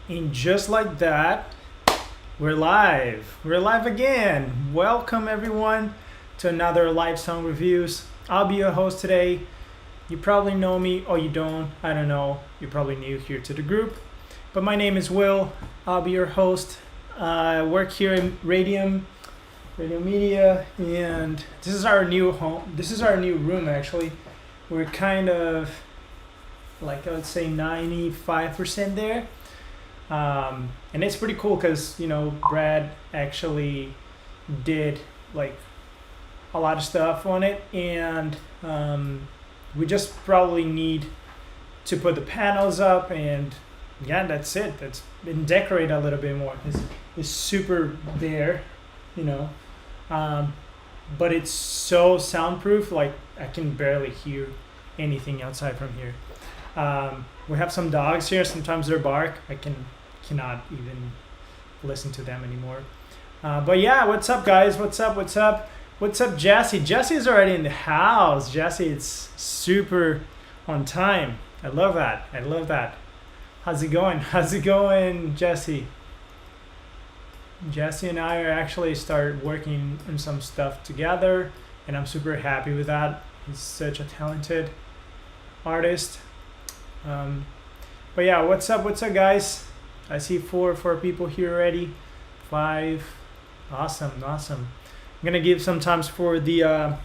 And just like that, we're live. We're live again. Welcome everyone to another live song reviews. I'll be your host today. You probably know me or you don't. I don't know. You're probably new here to the group. But my name is Will. I'll be your host. I work here in Radio Media, and this is our new home. This is our new room actually. We're kind of like I would say 95% there. And it's pretty cool because Brad actually did like a lot of stuff on it, and we just probably need to put the panels up, and yeah, that's it. That's been decorated a little bit more. It's super bare, but it's so soundproof. Like I can barely hear anything outside from here. We have some dogs here. Sometimes they bark. I cannot even listen to them anymore. But yeah, what's up, guys? What's up, Jesse? Jesse's already in the house. Jesse, it's super on time. I love that. How's it going, Jesse? Jesse and I are actually started working on some stuff together, and I'm super happy with that. He's such a talented artist. But yeah, what's up, guys? I see four people here already. 5. Awesome. I'm gonna give some times for the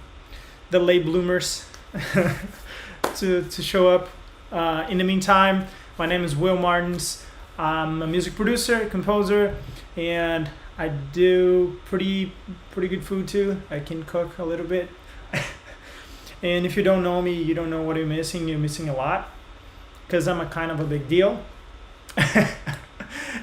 late bloomers to show up. In the meantime, my name is Will Martins. I'm a music producer, composer, and I do pretty good food too. I can cook a little bit. And if you don't know me, you don't know what you're missing. You're missing a lot, because I'm a kind of a big deal.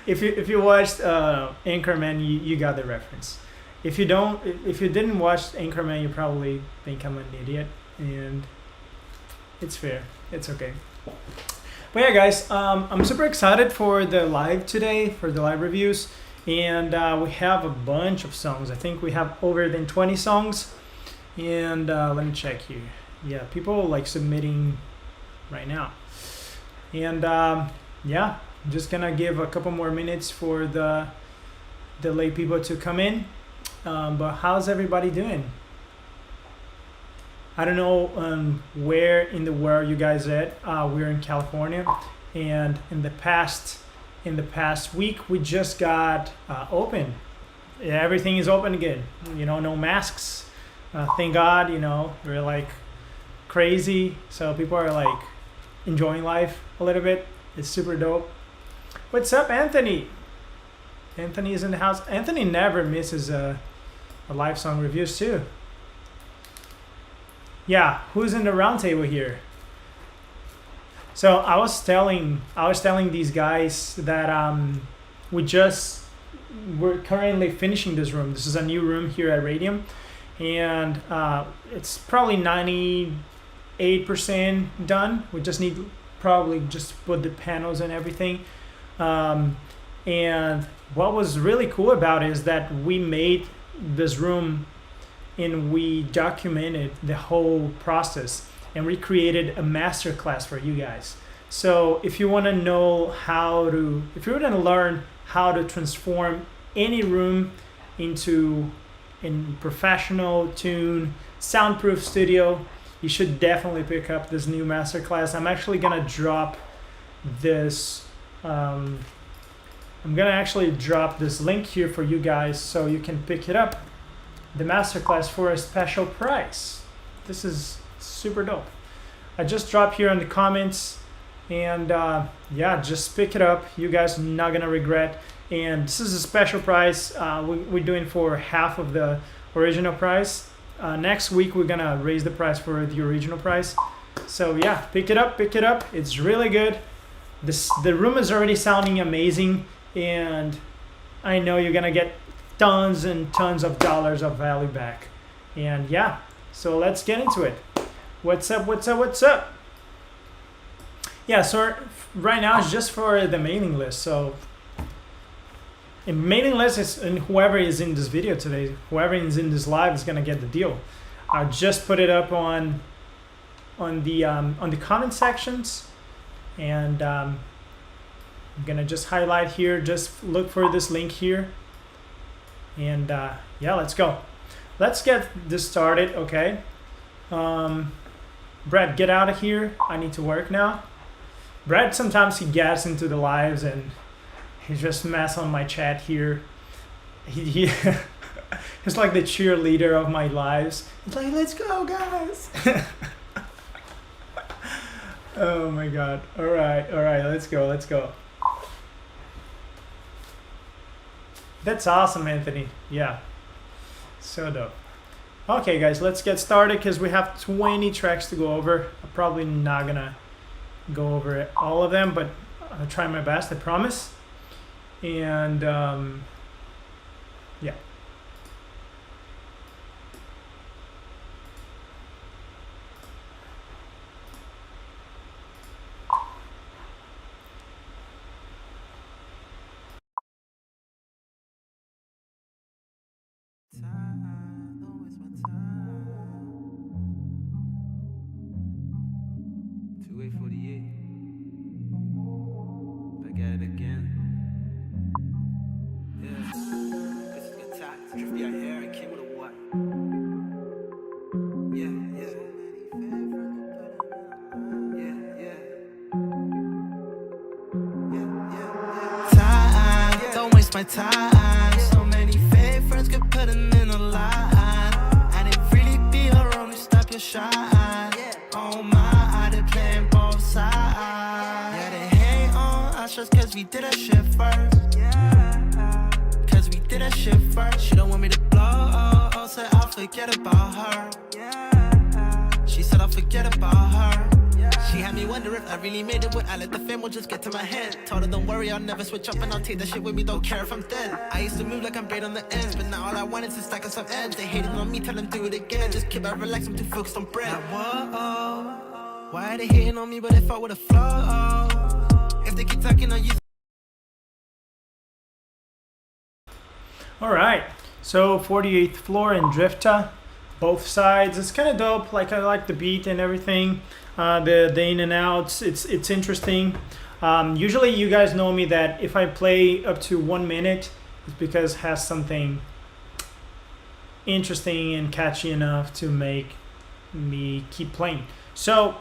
If you watched Anchorman, you got the reference. If you didn't watch Anchorman, you probably think I'm an idiot, and it's fair. It's okay. But yeah, guys, I'm super excited for the live today, for the live reviews, and we have a bunch of songs. I think we have over than 20 songs, and let me check here. Yeah, people like submitting right now, and yeah, I'm just gonna give a couple more minutes for the late people to come in. But how's everybody doing? I don't know where in the world you guys at. We're in California, and in the past week we just got open. Everything is open again. No masks. Thank God. We're like crazy, so people are like enjoying life a little bit. It's super dope. What's up, Anthony? Anthony is in the house. Anthony never misses a live song reviews too. Yeah, who's in the roundtable here? So I was telling these guys that we're currently finishing this room. This is a new room here at Radium, and it's probably 98% done. We just need probably just put the panels and everything. And what was really cool about it is that we made this room and we documented the whole process, and we created a master class for you guys. So if you want to know if you want to learn how to transform any room into a professional tune soundproof studio, you should definitely pick up this new master class. I'm actually gonna drop this. I'm gonna actually drop this link here for you guys so you can pick it up, the masterclass, for a special price. This is super dope. I just dropped here in the comments, and yeah, just pick it up. You guys are not gonna regret. And this is a special price. We're doing for half of the original price. Next week we're gonna raise the price for the original price. So yeah, pick it up. It's really good. The room is already sounding amazing, and I know you're gonna get tons and tons of dollars of value back. And yeah, so let's get into it. What's up? Yeah, so right now it's just for the mailing list. So the mailing list is, and whoever is in this video today, whoever is in this live is gonna get the deal. I just put it up on the comment sections, and I'm gonna just highlight here, just look for this link here, and yeah, let's go. Let's get this started, okay? Brad, get out of here. I need to work now. Brad, sometimes he gets into the lives and he just mess on my chat here. He he's like the cheerleader of my lives. He's like, let's go, guys. Oh my God. All right, let's go. That's awesome, Anthony. Yeah, so dope. Okay, guys, let's get started because we have 20 tracks to go over. I'm probably not gonna go over all of them, but I'll try my best, I promise. And yeah. My time, so many fake friends could put them in a line, and it really be her wrong to stop your shine. Oh my, I did playing both sides. Yeah, they hate on us just cause we did that shit first. Cause we did that shit first. She don't want me to blow, said I'll forget about her. She said I'll forget about her. She had me wonder if I really made it when I let the fame will just get to my head. Told her don't worry, I'll never switch up and I'll take that shit with me, don't care if I'm dead. I used to move like I'm braid on the ends, but now all I want is to stack on some edge. They hating on me, tell them do it again. Just keep it relaxed, I'm too focused on bread. Like, whoa, why are they hating on me but they fought with a flow? If they keep talking on you. Alright, so 48th floor and Drifta, both sides. It's kind of dope, like I like the beat and everything. The in and outs, it's interesting. Usually you guys know me that if I play up to 1 minute, it's because it has something interesting and catchy enough to make me keep playing. So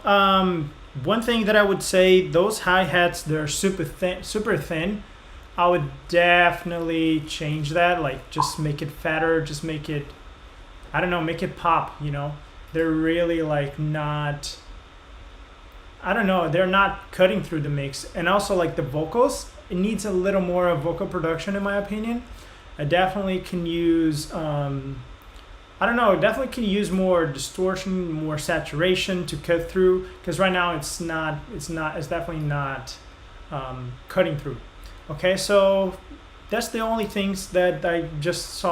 one thing that I would say, those hi-hats, they're super thin. I would definitely change that, like just make it fatter, just make it, I don't know, make it pop, you know. They're really like not, I don't know, they're not cutting through the mix. And also like the vocals, it needs a little more of vocal production in my opinion. I definitely can use, I don't know, definitely can use more distortion, more saturation to cut through, because right now it's definitely not cutting through. Okay, so that's the only things that I just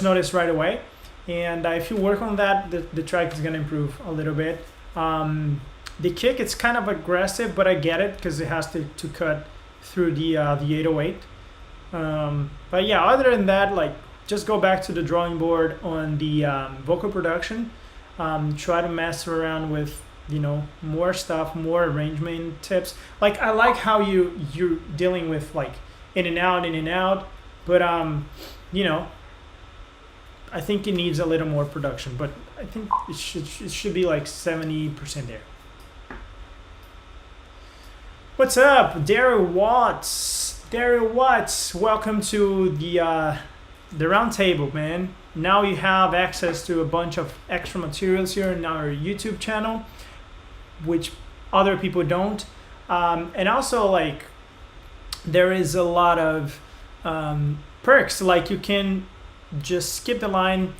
noticed right away. And if you work on that, the track is gonna improve a little bit. The kick, it's kind of aggressive, but I get it because it has to cut through the 808. But yeah, other than that, like just go back to the drawing board on the vocal production. Try to mess around with, you know, more stuff, more arrangement tips. Like I like how you're dealing with like in and out, but you know, I think it needs a little more production, but I think it should be like 70% there. What's up, Daryl Watts? Welcome to the roundtable, man. Now you have access to a bunch of extra materials here in our YouTube channel, which other people don't. And also, like, there is a lot of perks. Like, you can just skip the line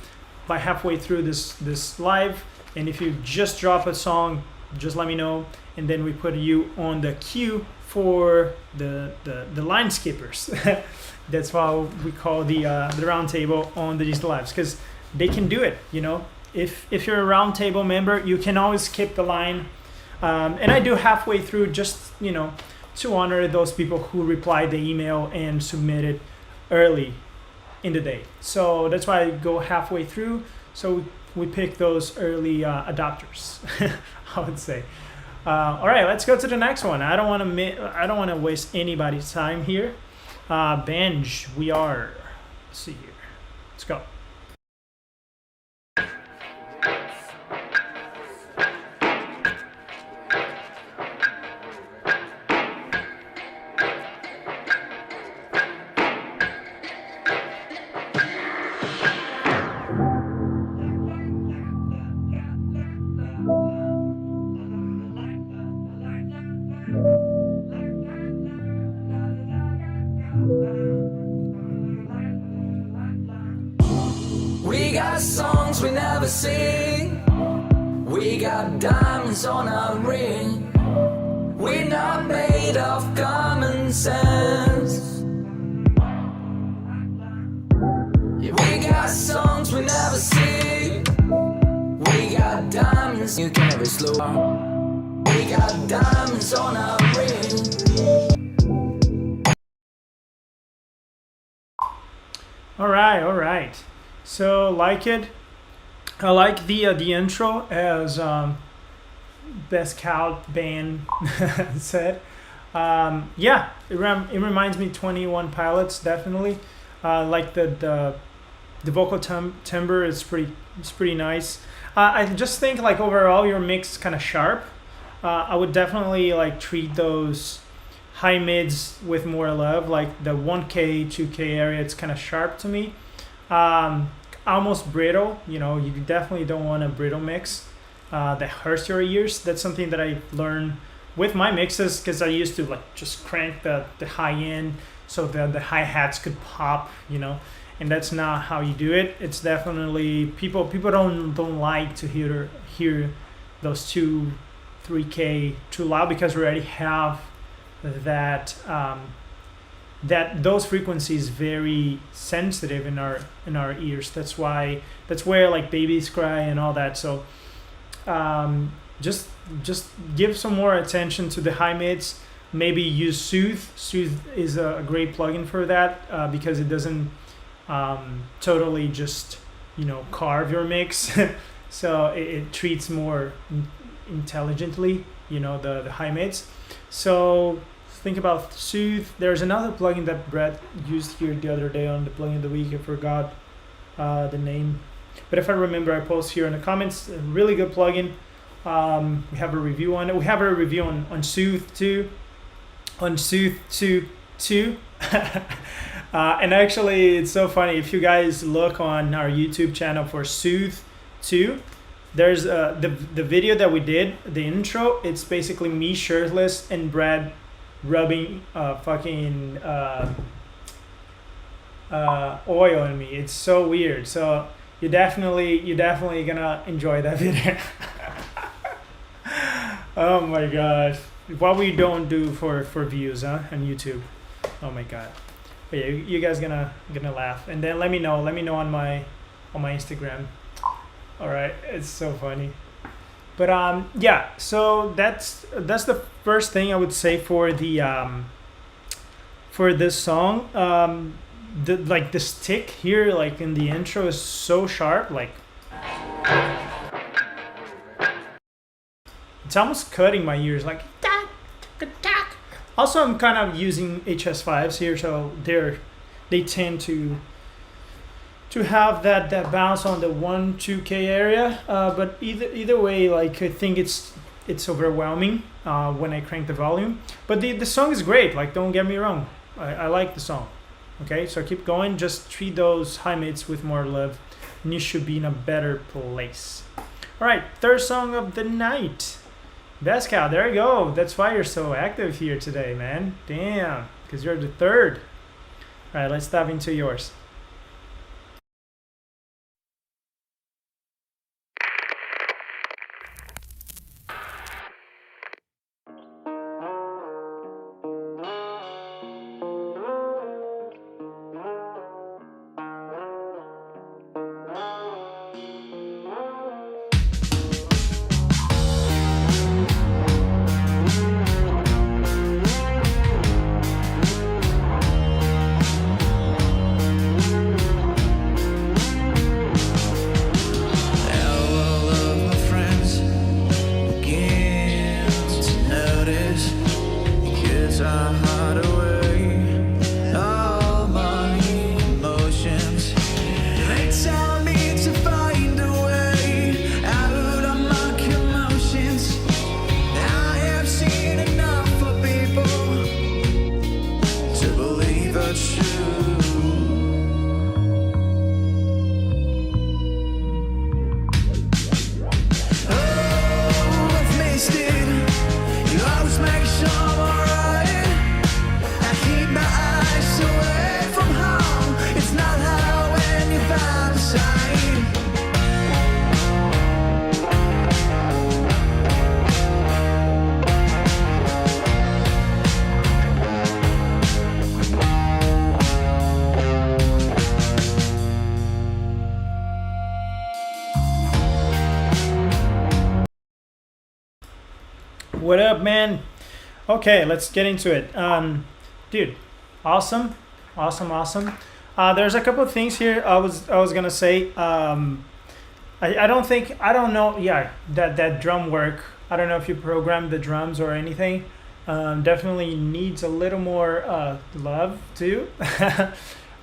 by halfway through this live, and if you just drop a song, just let me know, and then we put you on the queue for the line skippers. That's why we call the roundtable on these lives, because they can do it. You know, if you're a roundtable member, you can always skip the line, and I do halfway through, just, you know, to honor those people who replied the email and submitted early in the day. So that's why I go halfway through, so we pick those early adopters. I would say. All right, let's go to the next one. I don't want to waste anybody's time here. Benj, we are. Let's see here. Let's go. We got songs we never sing. We got diamonds on our ring. We're not made of common sense. Yeah, we got songs we never sing. We got diamonds you can never slow. We got diamonds on our ring. All right. So like it. I like the intro, as Best Scout band said. Yeah, it reminds me 21 Pilots, definitely. Like the vocal timbre is pretty nice. I just think like overall your mix is kind of sharp. I would definitely like treat those high mids with more love, like the 1K 2K area. It's kind of sharp to me. Almost brittle, you definitely don't want a brittle mix that hurts your ears. That's something that I learned with my mixes, because I used to like just crank the high end so the hi-hats could pop, and that's not how you do it. It's definitely people don't like to hear those 2-3K too loud, because we already have that those frequencies very sensitive in our ears. That's where like babies cry and all that. So just give some more attention to the high mids. Maybe use Soothe. Soothe is a great plugin for that, because it doesn't totally just carve your mix. So it treats more intelligently the high mids. So think about Soothe. There's another plugin that Brett used here the other day on the plugin of the week. I forgot the name, but if I remember, I post here in the comments. A really good plugin. We have a review on it. We have a review on Soothe too. On Soothe 2. And actually, it's so funny. If you guys look on our YouTube channel for Soothe 2, there's the video that we did, the intro. It's basically me shirtless and Brad rubbing fucking oil on me. It's so weird. So you're definitely gonna enjoy that video. Oh my gosh, what we don't do for views, huh, on YouTube. Oh my god. But yeah, you guys gonna laugh, and then let me know on my Instagram. All right, it's so funny. But yeah, so that's the first thing I would say for the for this song. The stick here, like in the intro, is so sharp, like it's almost cutting my ears, like tack, tack. Also, I'm kind of using HS5s here, so they tend to have that bounce on the 1-2K area, but either way, like I think it's overwhelming when I crank the volume. But the song is great, like don't get me wrong, I like the song. Okay, so keep going, just treat those high mids with more love and you should be in a better place. All right, third song of the night, Best Cow. There you go. That's why you're so active here today, man. Damn, because you're the third. All right, let's dive into yours. to hide away all my emotions. They tell me to find a way out of my commotions. I have seen enough of people to believe it's true. What up, man? Okay, let's get into it. Dude, awesome. There's a couple of things here I was gonna say. I don't know. Yeah, that drum work. I don't know if you programmed the drums or anything. Definitely needs a little more love too.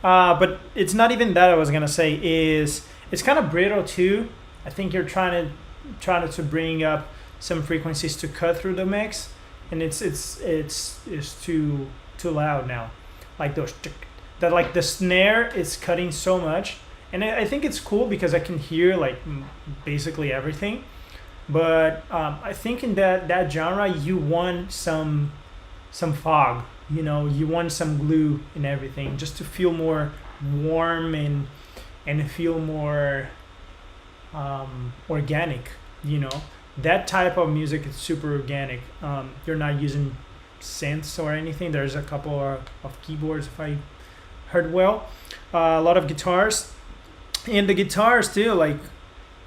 But it's not even that I was gonna say. Is it's kind of brittle too. I think you're trying to bring up some frequencies to cut through the mix, and it's too loud now. Like those that, like the snare is cutting so much, and I think it's cool because I can hear like basically everything. But I think in that genre you want some fog, you want some glue in everything just to feel more warm and feel more organic. That type of music is super organic. You're not using synths or anything. There's a couple of keyboards, if I heard well. A lot of guitars, and the guitars too, like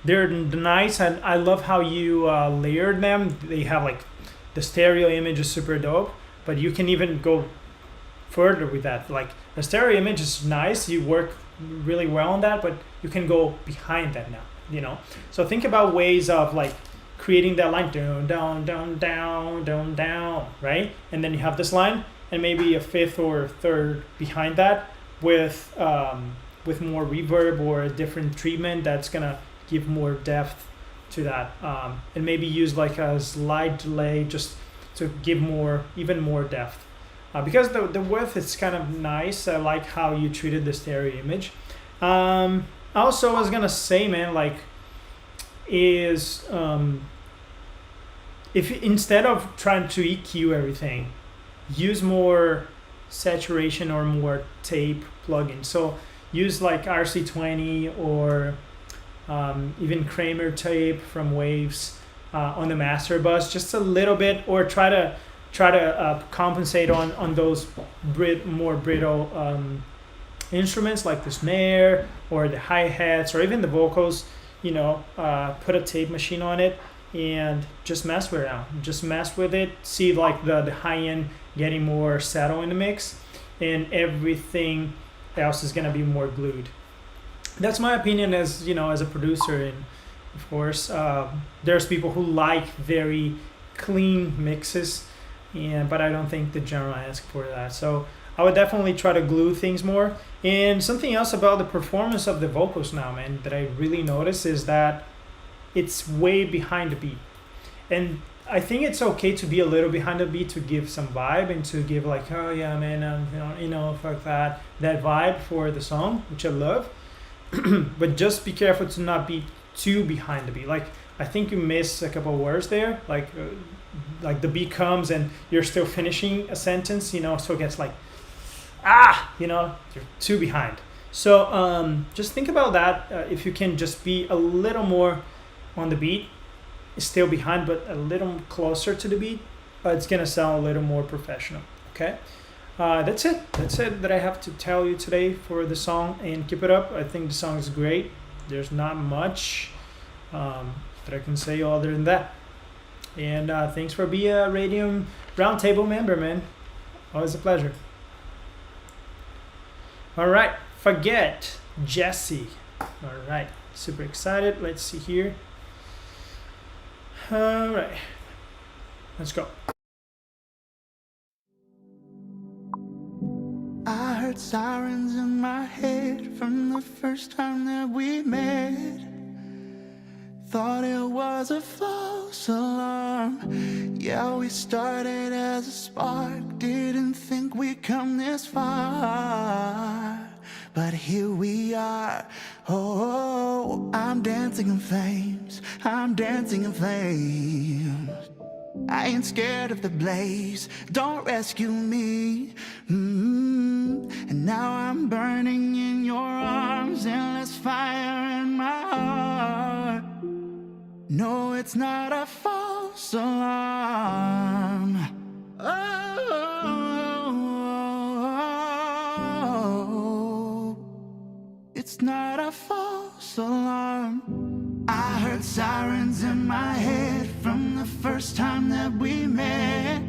they're nice, and I love how you layered them. They have like the stereo image is super dope, but you can even go further with that. Like the stereo image is nice, you work really well on that, but you can go behind that now. So think about ways of like creating that line down, down, down, down, down, down, right? And then you have this line and maybe a fifth or third behind that with more reverb or a different treatment that's gonna give more depth to that, and maybe use like a slide delay just to give even more depth, because the width is kind of nice. I like how you treated the stereo image. Also, I was gonna say, man, like is if instead of trying to EQ everything, use more saturation or more tape plugins. So use like RC20 or even Kramer tape from Waves on the master bus, just a little bit, or try to compensate on those more brittle instruments like the snare or the hi-hats or even the vocals. Put a tape machine on it and just mess with it. See like the high end getting more saddle in the mix, and everything else is gonna be more glued. That's my opinion as a producer, and of course there's people who like very clean mixes, but I don't think the genre asks for that. So I would definitely try to glue things more. And something else about the performance of the vocals now, man, that I really notice is that it's way behind the beat. And I think it's okay to be a little behind the beat to give some vibe and to give like, oh yeah, man, fuck that vibe for the song, which I love. But just be careful to not be too behind the beat. Like, I think you miss a couple words there. Like the beat comes and you're still finishing a sentence, so it gets like, you're too behind. So just think about that. If you can just be a little more on the beat, still behind, but a little closer to the beat, it's gonna sound a little more professional. Okay, that's it that I have to tell you today for the song, and keep it up. I think the song is great. There's not much that I can say other than that. And thanks for being a Radium Roundtable member, man. Always a pleasure. All right, forget Jesse. All right, super excited. Let's see here. All right, let's go. heard sirens in my head from the first time that we met. Thought it was a false alarm. Yeah, we started as a spark. Didn't think we'd come this far, but here we are. Oh, I'm dancing in flames. I'm dancing in flames. I ain't scared of the blaze. Don't rescue me. And now I'm burning in your arms. Endless fire in my heart. No, it's not a false alarm. Oh, it's not a false alarm. I heard sirens in my head from the first time that we met.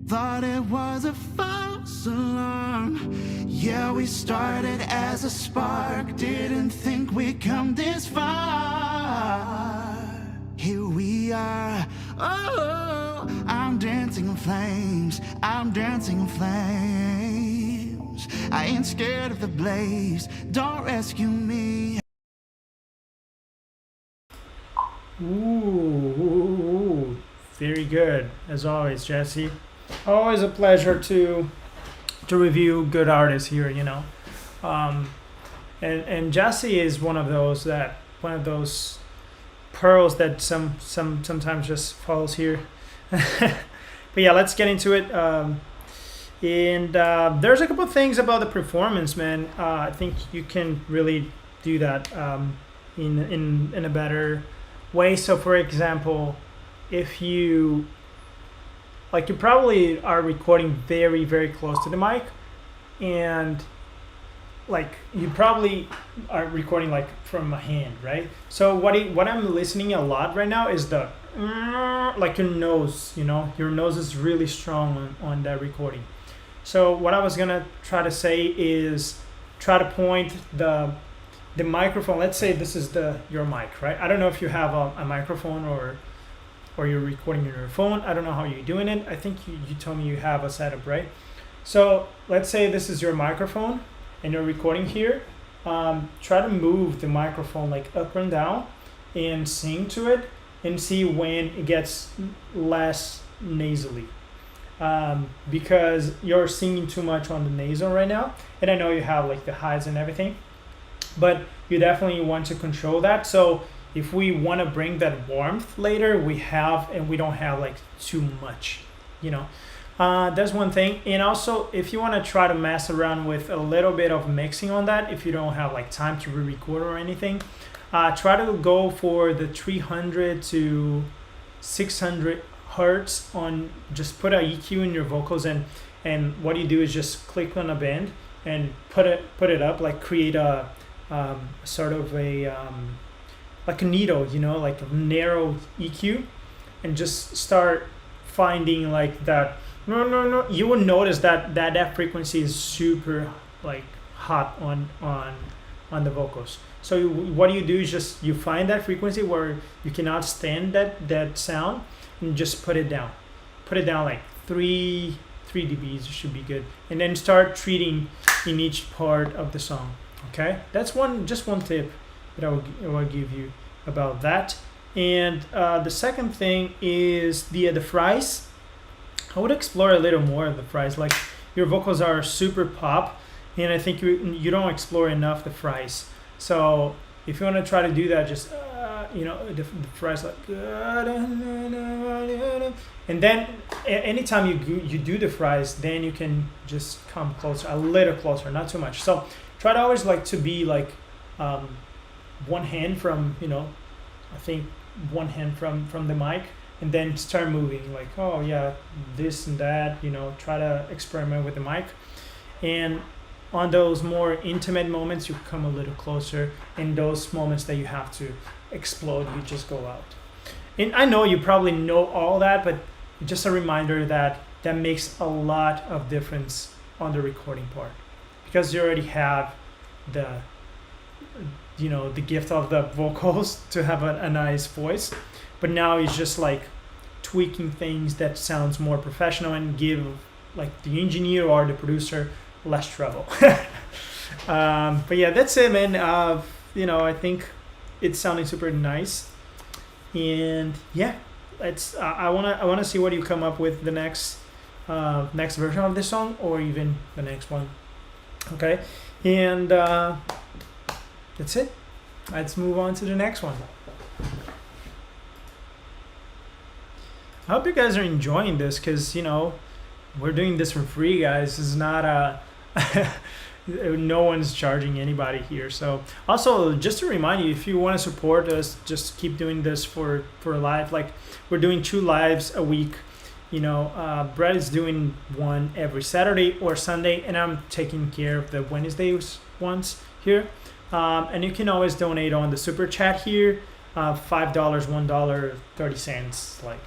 Thought it was a false alarm. Yeah, we started as a spark. Didn't think we'd come this far. Here we are. Oh, I'm dancing in flames. I'm dancing in flames. I ain't scared of the blaze. Don't rescue me. Ooh, very good as always, Jesse. Always a pleasure to review good artists here, you know. And Jesse is one of those pearls that sometimes just falls here. But yeah, let's get into it. There's a couple of things about the performance, man. I think you can really do that in a better way. So for example, if you probably are recording very, very close to the mic, and like you probably are recording like from a hand, right? So what I'm listening a lot right now is the like your nose, you know, your nose is really strong on that recording. So what I was gonna try to say is try to point the microphone. Let's say this is your mic, right? I don't know if you have a microphone or you're recording on your phone. I don't know how you're doing it. I think you told me you have a setup, right? So let's say this is your microphone and you're recording here. Try to move the microphone like up and down and sing to it and see when it gets less nasally. Because you're singing too much on the nasal right now. And I know you have like the highs and everything, but you definitely want to control that. So if we want to bring that warmth later, we don't have like too much, you know. That's one thing. And also, if you want to try to mess around with a little bit of mixing on that, if you don't have like time to re-record or anything, try to go for the 300 to 600 hertz on. Just put a EQ in your vocals, and what you do is just click on a band and put it up, like create a sort of a like a needle, you know, like a narrow EQ, and just start finding like that. No. You will notice that frequency is super like hot on the vocals. So what you do is just you find that frequency where you cannot stand that sound, and just put it down like 3 dBs should be good, and then start treating in each part of the song. Okay, that's just one tip that I will give you about that. And the second thing is the fries. I would explore a little more of the fries. Like your vocals are super pop, and I think you don't explore enough the fries. So if you want to try to do that, just the fries like, and then anytime you do the fries, then you can just come closer, a little closer, not too much. So try to always like to be like one hand from, I think one hand from the mic, and then start moving like, oh yeah, this and that, try to experiment with the mic. And on those more intimate moments, you come a little closer. In those moments that you have to explode, you just go out. And I know you probably know all that, but just a reminder that makes a lot of difference on the recording part, because you already have the gift of the vocals to have a nice voice, but now it's just like tweaking things that sounds more professional and give like the engineer or the producer less trouble. But yeah, that's it, man. I think it's sounding super nice, and yeah, I wanna see what you come up with the next version of this song, or even the next one. Okay, and that's it. Let's move on to the next one. I hope you guys are enjoying this, because we're doing this for free, guys. This is not a no one's charging anybody here. So also, just to remind you, if you want to support us, just keep doing this for live. Like, we're doing 2 lives a week. Brett is doing one every Saturday or Sunday, and I'm taking care of the Wednesdays ones here. And you can always donate on the super chat here, $5, $1, 30 cents. Like,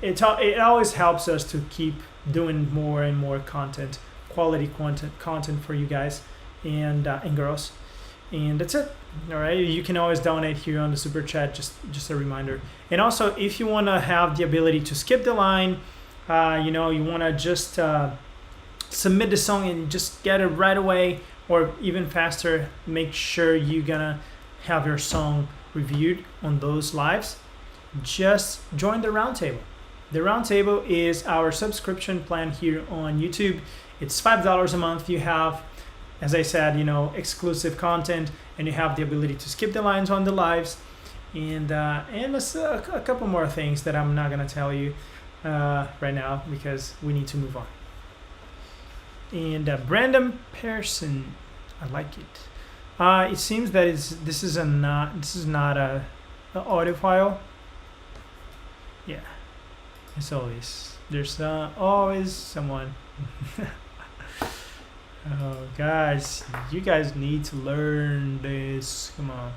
it always helps us to keep doing more and more content, quality content for you guys and girls. And that's it. All right, you can always donate here on the super chat, just a reminder. And also, if you want to have the ability to skip the line, you want to just submit the song and just get it right away, or even faster, make sure you're gonna have your song reviewed on those lives, just join the Roundtable. The Roundtable is our subscription plan here on YouTube. It's $5 a month. You have, as I said, exclusive content, and you have the ability to skip the lines on the lives, and there's a couple more things that I'm not gonna tell you right now, because we need to move on. And Brandon Pearson, I like it. It seems that this is not a audio file. Yeah, there's always someone. Oh, guys, you guys need to learn this. Come on.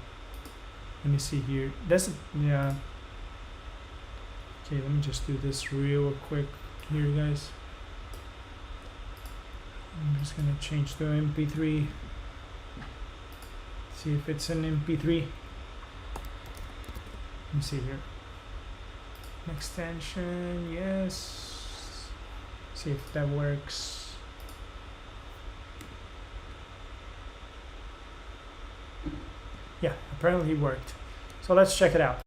Let me see here. Yeah. Okay, let me just do this real quick here, guys. I'm just gonna change the MP3. See if it's an MP3. Let me see here. Extension, yes. See if that works. Yeah, apparently it worked. So let's check it out.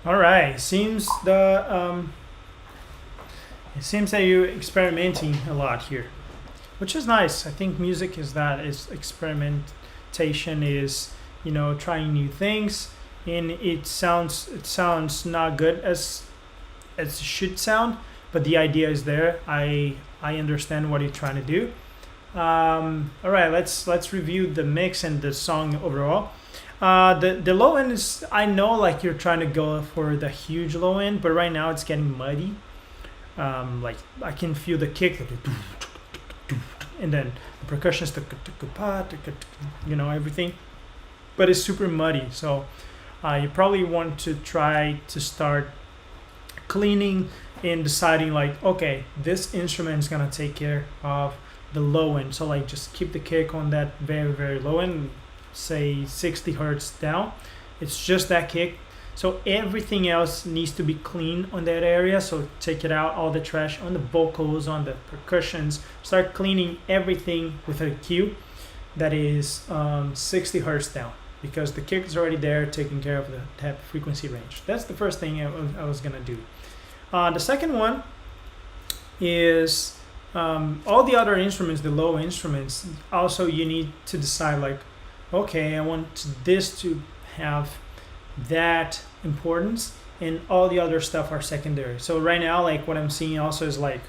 All right, it seems that you're experimenting a lot here, which is nice. I think music is experimentation, is trying new things, and it sounds not good as it should sound, but the idea is there. I understand what you're trying to do. All right, let's review the mix and the song overall. The low end is, I know, like, you're trying to go for the huge low end, but right now it's getting muddy. Like, I can feel the kick, and then the percussion is everything, but it's super muddy. So you probably want to try to start cleaning and deciding, like, okay, this instrument is gonna take care of the low end. So, like, just keep the kick on that very, very low end, say 60 hertz down. It's just that kick. So everything else needs to be clean on that area. So take it out, all the trash on the vocals, on the percussions. Start cleaning everything with a cue that is 60 hertz down. because the kick is already there taking care of the type frequency range. That's the first thing I was gonna do. The second one is all the other instruments, the low instruments, also you need to decide like, okay, I want this to have that importance and all the other stuff are secondary. So right now, like what I'm seeing also is like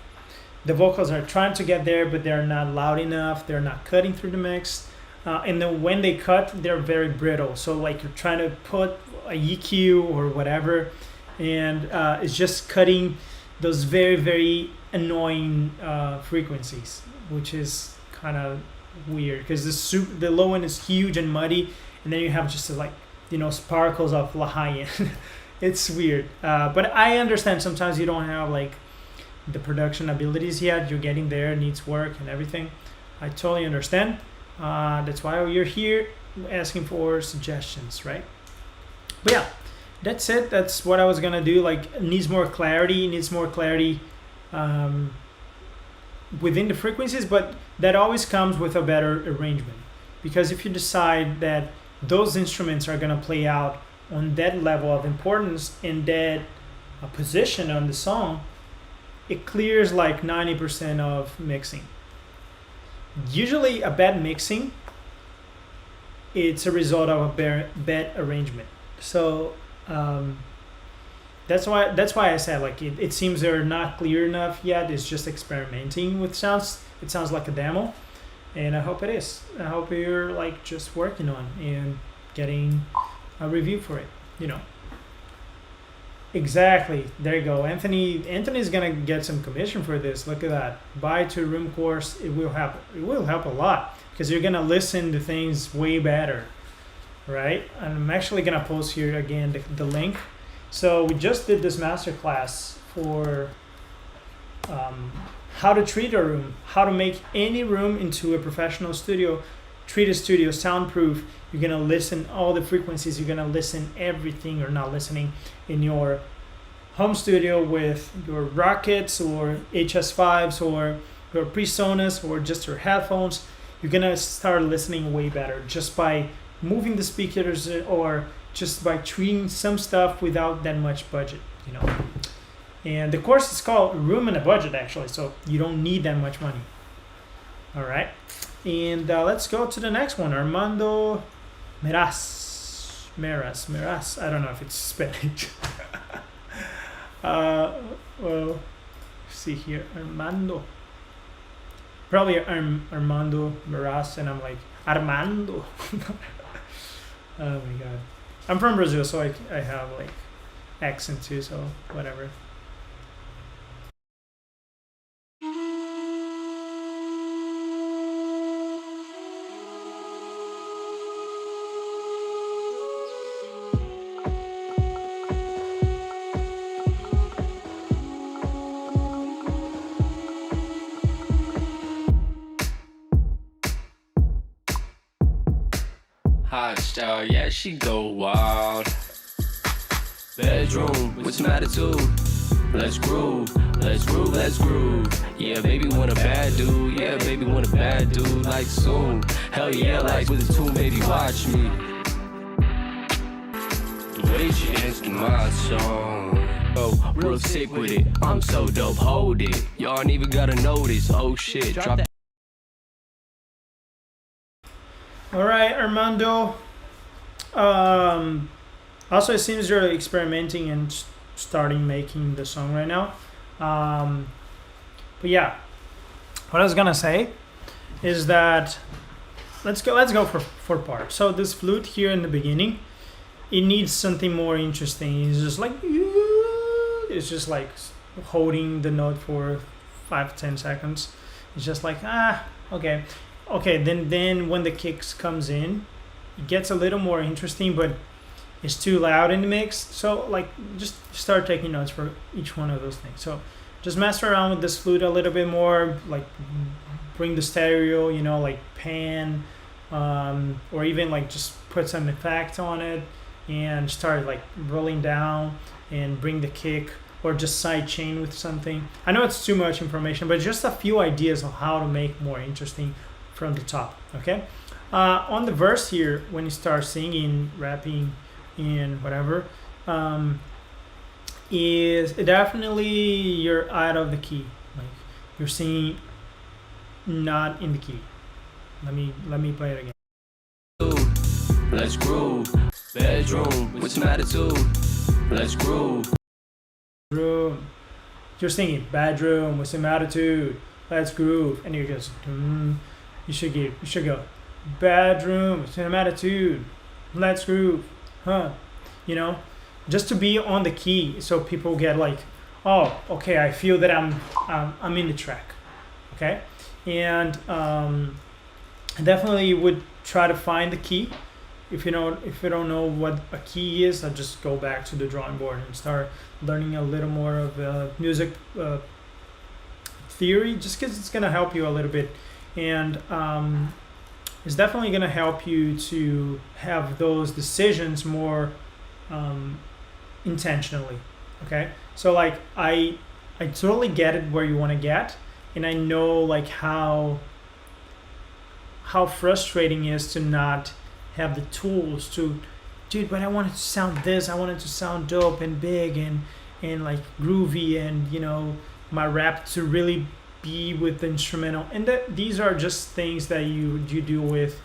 the vocals are trying to get there, but they're not loud enough. They're not cutting through the mix. And then when they cut, they're very brittle. So like you're trying to put a EQ or whatever, and it's just cutting those very, very annoying frequencies, which is kind of weird because the low end is huge and muddy, and then you have just like, sparkles of the high end. It's weird, but I understand sometimes you don't have like the production abilities yet. You're getting there, it needs work and everything. I totally understand. That's why you're here asking for suggestions, right? But yeah, that's it. That's what I was gonna do. Like, it needs more clarity within the frequencies, but that always comes with a better arrangement, because if you decide that those instruments are gonna play out on that level of importance in that position on the song, it clears like 90% of mixing. Usually a bad mixing, it's a result of a bad arrangement. So that's why I said like it seems they're not clear enough yet. It's just experimenting with sounds. It sounds like a demo, and I hope it is. I hope you're like just working on and getting a review for it. Exactly. There you go. Anthony's gonna get some commission for this. Look at that. Buy 2-room course. It will help a lot, because you're gonna listen to things way better, right? And I'm actually gonna post here again the link. So we just did this masterclass for how to treat a room, how to make any room into a professional studio. Treat a studio soundproof. You're gonna listen all the frequencies. You're gonna listen everything you're not listening in your home studio with your Rockets or HS5s or your PreSonus or just your headphones. You're gonna start listening way better just by moving the speakers or just by treating some stuff without that much budget. And the course is called Room and a Budget, actually, so you don't need that much money. All right. And let's go to the next one. Armando Meras. I don't know if it's Spanish. Well, see here. Armando. Probably Armando Meras, and I'm like, Armando. Oh my god. I'm from Brazil, so I have like accent too, so whatever. Hot style, yeah, she go wild. Bedroom with some attitude. Let's groove, let's groove, let's groove. Yeah, baby want a bad dude. Yeah, baby want a bad dude. Like soon. Hell yeah, like with a tune, baby, watch me. The way she danced to my song. Oh, real sick with it. I'm so dope, hold it. Y'all ain't even gotta notice. Oh shit, drop that. All right, Armando. Also, it seems you're experimenting and starting making the song right now. But yeah, what I was gonna say is that let's go for part. So this flute here in the beginning, it needs something more interesting. It's just like holding the note for 5-10 seconds. It's just like okay. Then when the kicks comes in, it gets a little more interesting, but it's too loud in the mix. So like, just start taking notes for each one of those things. So just mess around with this flute a little bit more, like bring the stereo, like pan, or even like just put some effect on it and start like rolling down and bring the kick, or just side chain with something. I know it's too much information, but just a few ideas on how to make more interesting from the top. Okay, On the verse here, when you start singing, rapping, and whatever, is definitely you're out of the key. Like you're singing not in the key. Let me play it again. Let's groove. Bedroom with some attitude. Let's groove. Room. You're singing bedroom with some attitude. Let's groove, and you just you should go bedroom with some attitude. Let's groove, huh? You know, just to be on the key, so people get like, oh, okay, I feel that I'm in the track, okay, and I definitely would try to find the key. If you don't know what a key is, I'll just go back to the drawing board and start learning a little more of music theory, just because it's gonna help you a little bit, and it's definitely gonna help you to have those decisions more intentionally. Okay, so like I totally get it where you want to get, and I know like how frustrating it is to not have the tools to, dude, but I want it to sound this, I want it to sound dope and big and like groovy, and you know, my rap to really be with the instrumental, and that these are just things that you do with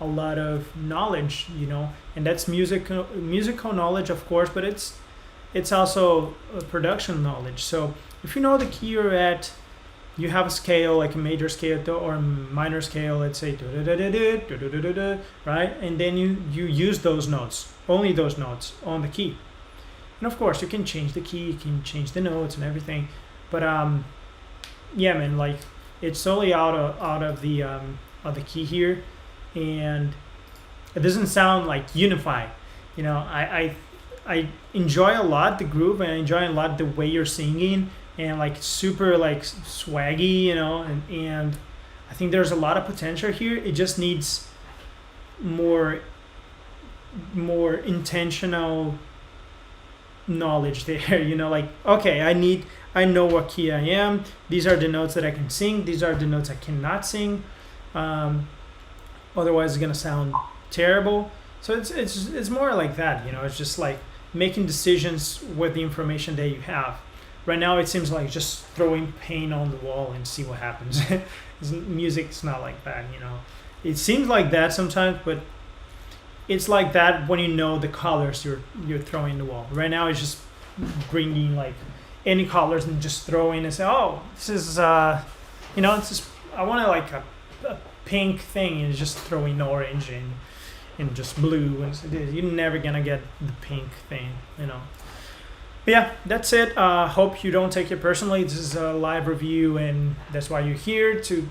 a lot of knowledge, you know, and that's musical knowledge, of course, but it's also production knowledge. So if you know the key you're at, you have a scale like a major scale or a minor scale, let's say right, and then you use those notes, only those notes on the key, and of course you can change the key, you can change the notes and everything, but yeah, man, like it's solely out of the key here, and it doesn't sound like unified. You know, I enjoy a lot the groove, and I enjoy a lot the way you're singing, and like super like swaggy, you know, and I think there's a lot of potential here. It just needs more intentional knowledge there, you know, like, okay, I know what key I am, these are the notes that I can sing, these are the notes I cannot sing, otherwise it's gonna sound terrible. So it's more like that, you know, it's just like making decisions with the information that you have. Right now it seems like just throwing paint on the wall and see what happens. Music's not like that, you know. It seems like that sometimes, but it's like that when you know the colors you're throwing in the wall. Right now it's just bringing like any colors and just throwing and say, oh, this is you know, it's just, I want to like a pink thing, and just throwing orange and just blue, and so you're never gonna get the pink thing, you know. But yeah, that's it. Hope you don't take it personally. This is a live review, and that's why you're here, to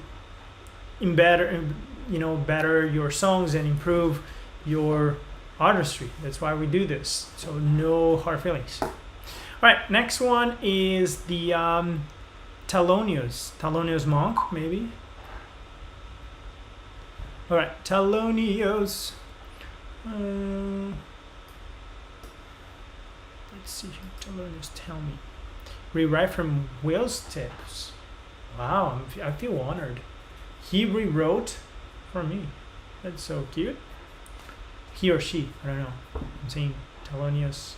better your songs and improve your artistry. That's why we do this. So no hard feelings. All right, next one is the Thelonious Monk, maybe. All right, Thelonious. Let's see here. Thelonious, tell me. Rewrite from Will's tips. Wow, I feel honored. He rewrote for me. That's so cute. He or she, I don't know. I'm saying Thelonious.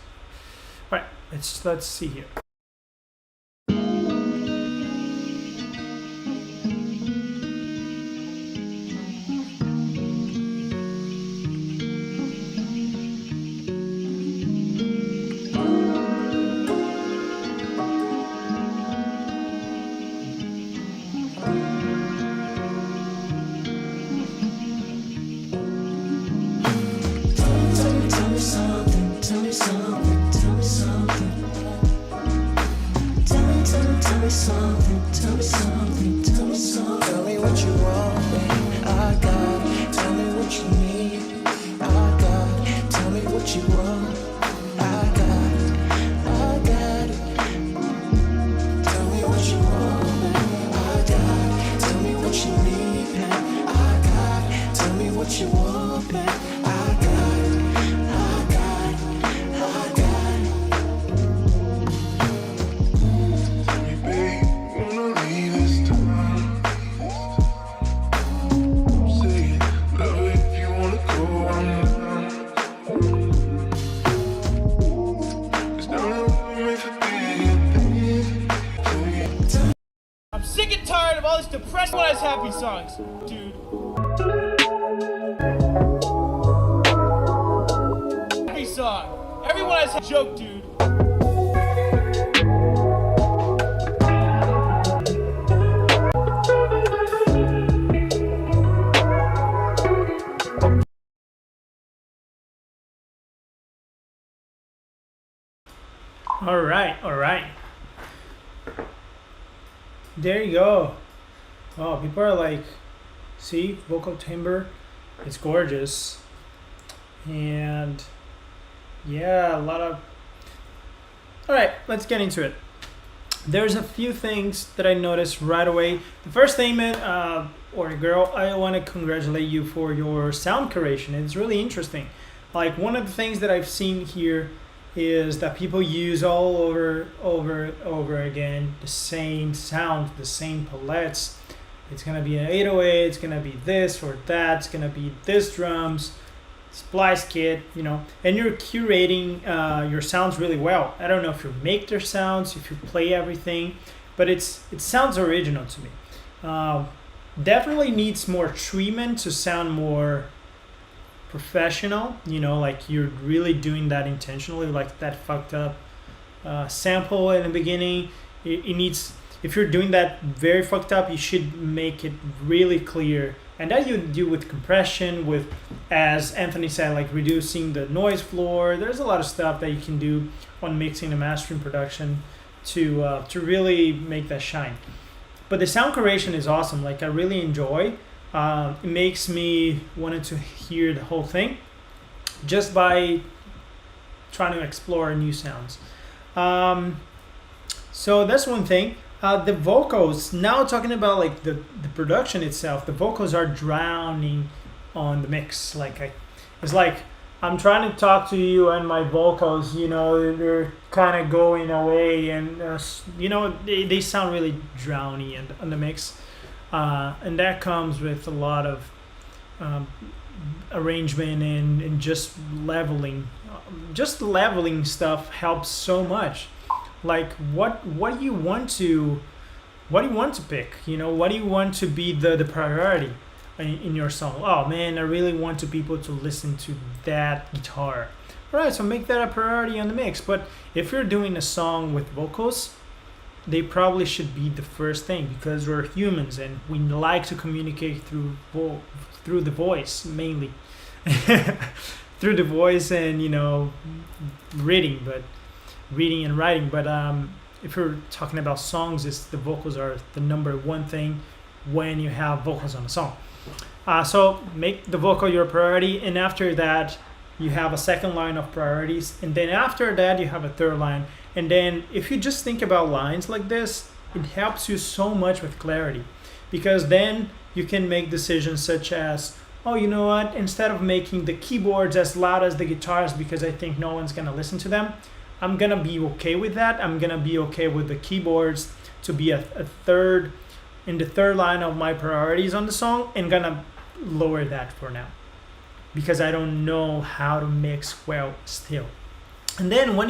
All right, let's see here. Tell me something, tell me something, tell me something. has depressed, everyone has happy songs, dude. Happy song. Everyone has a joke, dude. All right. There you go. Oh, people are like, see, vocal timbre, it's gorgeous. And yeah, a lot of. All right, let's get into it. There's a few things that I noticed right away. The first thing, man, or girl, I want to congratulate you for your sound curation. It's really interesting. Like, one of the things that I've seen here is that people use all over again the same sound, the same palettes. It's gonna be an 808, it's gonna be this or that, it's gonna be this drums, splice kit, you know, and you're curating your sounds really well. I don't know if you make their sounds, if you play everything, but it sounds original to me. Definitely needs more treatment to sound more professional, you know, like you're really doing that intentionally, like that fucked up sample in the beginning. It needs, if you're doing that very fucked up, you should make it really clear. And that you do with compression, with, as Anthony said, like reducing the noise floor. There's a lot of stuff that you can do on mixing and mastering production to really make that shine. But the sound curation is awesome. Like, I really enjoy. It makes me wanted to hear the whole thing just by trying to explore new sounds. So that's one thing. The vocals, now talking about like the production itself, the vocals are drowning on the mix. Like, it's like I'm trying to talk to you and my vocals, you know, they're kind of going away, and you know, they sound really drowny on the mix. And that comes with a lot of arrangement and just leveling. Just leveling stuff helps so much. Like, what do you want to pick? You know, what do you want to be the priority in your song? Oh man, I really want people to listen to that guitar. Right, so make that a priority on the mix. But if you're doing a song with vocals, they probably should be the first thing, because we're humans and we like to communicate through the voice mainly. Through the voice and, you know, reading and writing. But if you're talking about songs, the vocals are the number one thing when you have vocals on a song. So make the vocal your priority, and after that you have a second line of priorities, and then after that you have a third line. And then if you just think about lines like this, it helps you so much with clarity, because then you can make decisions such as, oh, you know what, instead of making the keyboards as loud as the guitars because I think no one's gonna listen to them, I'm gonna be okay with that. I'm gonna be okay with the keyboards to be a third, in the third line of my priorities on the song, and gonna lower that for now, because I don't know how to mix well still. And then when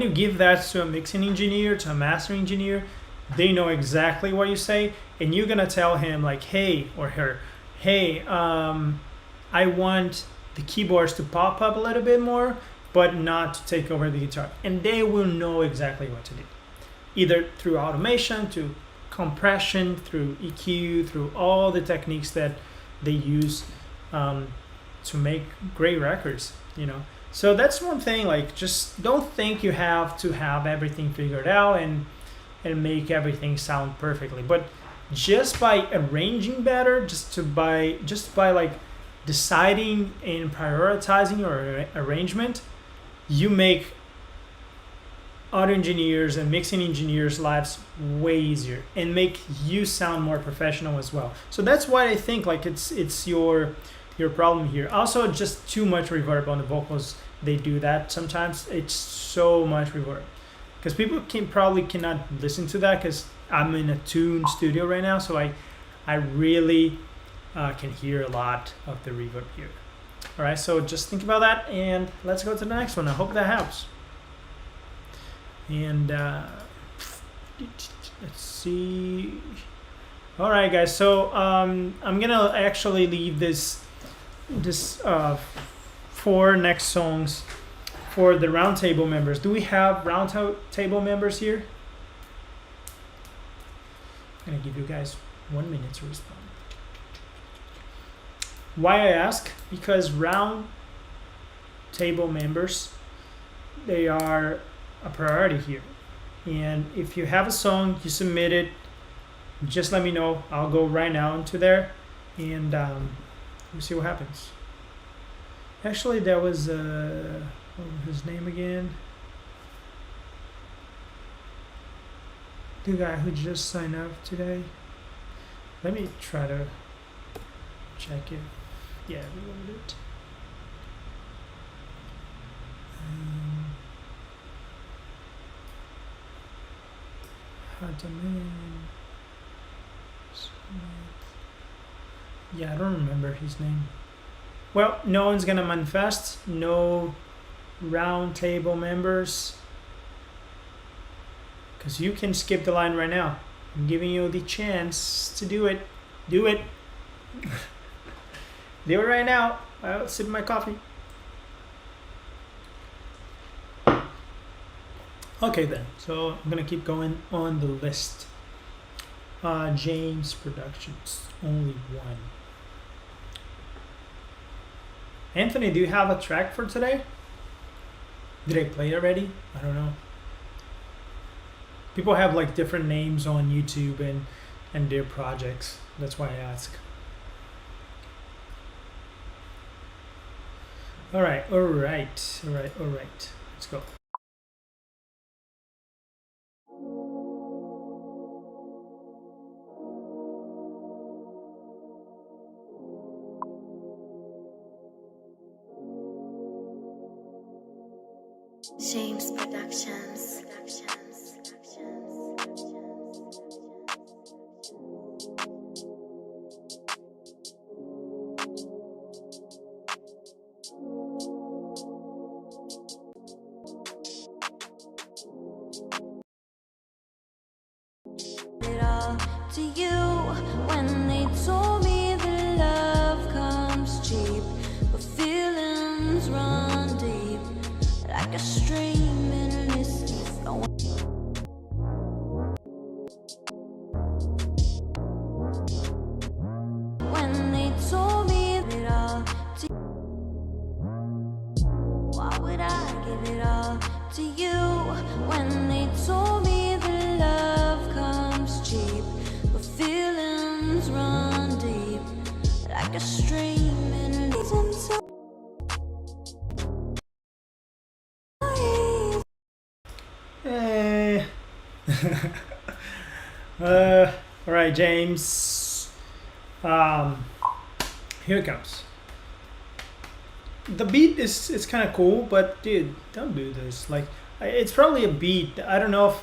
you give that to a mixing engineer, to a mastering engineer, they know exactly what you say, and you're gonna tell him like, hey, or her, hey, I want the keyboards to pop up a little bit more, but not to take over the guitar. And they will know exactly what to do, either through automation, to compression, through EQ, through all the techniques that they use to make great records, you know. So that's one thing. Like, just don't think you have to have everything figured out and make everything sound perfectly. But just by arranging better, just by like deciding and prioritizing your arrangement, you make audio engineers and mixing engineers' lives way easier and make you sound more professional as well. So that's why I think like it's your problem here. Also, just too much reverb on the vocals. They do that sometimes. It's so much reverb, because people probably cannot listen to that, because I'm in a tuned studio right now, so I really can hear a lot of the reverb here. All right, so just think about that, and let's go to the next one. I hope that helps. And let's see. All right, guys. So I'm gonna actually leave this 4 next songs for the roundtable members. Do we have roundtable members here? I'm gonna give you guys 1 minute to respond. Why I ask? Because round table members, they are a priority here. And if you have a song, you submit it, just let me know. I'll go right now into there and we'll see what happens. Actually, there was what was his name again? The guy who just signed up today. Let me try to check it. Yeah, we wanted it. Hard to man. Yeah, I don't remember his name. Well, no one's gonna manifest. No round table members. Because you can skip the line right now. I'm giving you the chance to do it. Do it. Do it right now. I'll sip my coffee. Okay then, so I'm gonna keep going on the list. James Productions, only one. Anthony, do you have a track for today? Did I play it already? I don't know. People have like different names on YouTube and their projects. That's why I ask. All right. Let's go. James Productions. It all to you when they told me that love comes cheap, but feelings run deep like a stream endlessly flowing. When they told me it all to why would I give it all to you when they told me that love comes cheap, but feelings run deep like a stream endlessly. Hey. All right, James. Here it comes. The beat is kind of cool, but dude, don't do this. Like, it's probably a beat. I don't know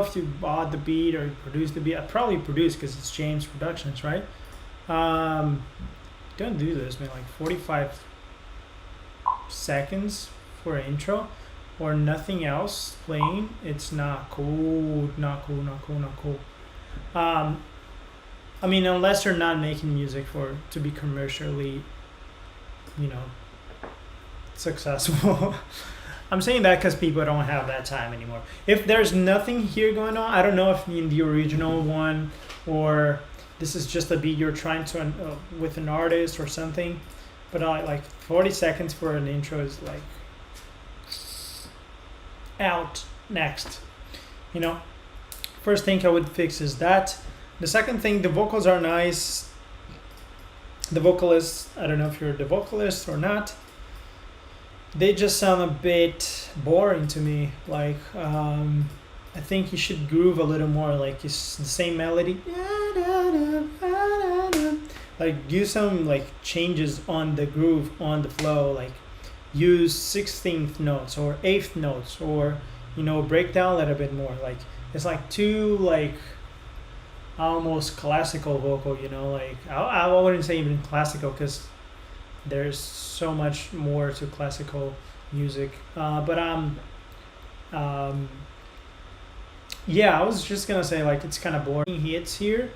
if you bought the beat or you produced the beat. I probably produced because it's James Productions, right? Don't do this, man. Like 45 seconds for an intro or nothing else playing. It's not cool. Not cool. I mean, unless you're not making music to be commercially, successful. I'm saying that because people don't have that time anymore. If there's nothing here going on, I don't know if in the original one or this is just a beat you're trying to with an artist or something, but like 40 seconds for an intro is like out next. First thing I would fix is that. The second thing, the vocals are nice. The vocalist, I don't know if you're the vocalist or not, they just sound a bit boring to me. Like I think you should groove a little more, like it's the same melody, like do some like changes on the groove, on the flow, like use 16th notes or 8th notes, or break down a little bit more. Like it's like too like almost classical vocal, like I wouldn't say even classical because there's so much more to classical music, yeah, I was just gonna say like it's kind of boring hits here,